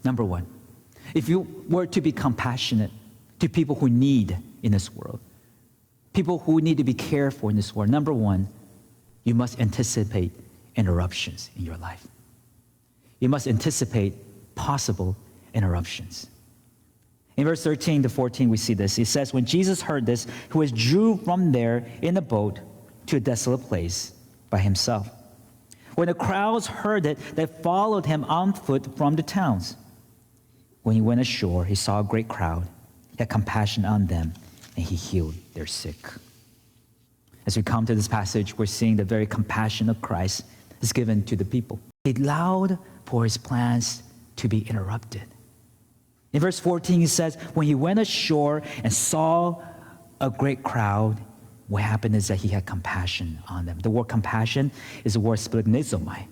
Number one, if you were to be compassionate to people who need in this world, people who need to be cared for in this world, number one, you must anticipate interruptions in your life. You must anticipate possible interruptions. In verse 13 to 14, we see this. It says, when Jesus heard this, he withdrew from there in a boat to a desolate place by himself. When the crowds heard it, they followed him on foot from the towns. When he went ashore, he saw a great crowd. He had compassion on them, and he healed their sick. As we come to this passage, we're seeing the very compassion of Christ is given to the people. He allowed for his plans to be interrupted. In verse 14, he says, when he went ashore and saw a great crowd, what happened is that he had compassion on them. The word compassion is the word spagchnizomai.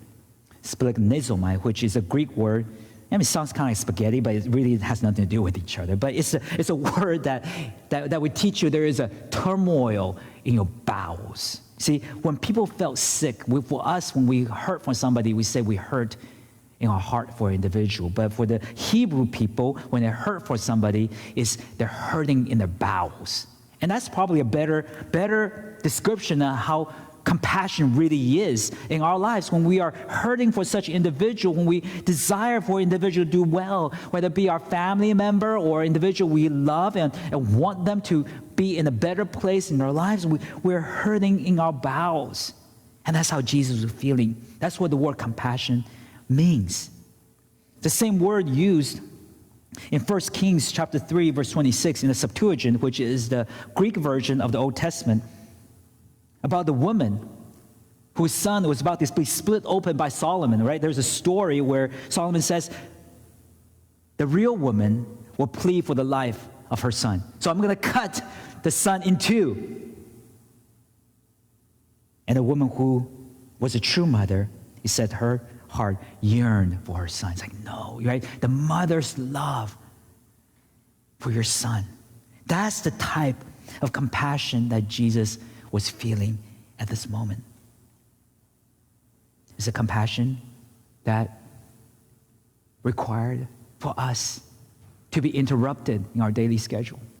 Spagchnizomai, which is a Greek word. I mean, it sounds kind of like spaghetti, but it really has nothing to do with each other. But it's a word that would teach you there is a turmoil in your bowels. See, when people felt sick, for us, when we hurt from somebody, we say we hurt in our heart for an individual. But for the Hebrew people, when they hurt for somebody, they're hurting in their bowels. And that's probably a better description of how compassion really is in our lives. When we are hurting for such an individual, when we desire for an individual to do well, whether it be our family member or individual we love and want them to be in a better place in their lives, we're hurting in our bowels. And that's how Jesus was feeling. That's what the word compassion means. The same word used in 1 Kings chapter 3, verse 26 in the Septuagint, which is the Greek version of the Old Testament, about the woman whose son was about to be split open by Solomon, right? There's a story where Solomon says, the real woman will plead for the life of her son. So I'm going to cut the son in two. And the woman who was a true mother, he said her heart yearned for her son. It's like, no, right? The mother's love for your son. That's the type of compassion that Jesus was feeling at this moment. It's a compassion that required for us to be interrupted in our daily schedule.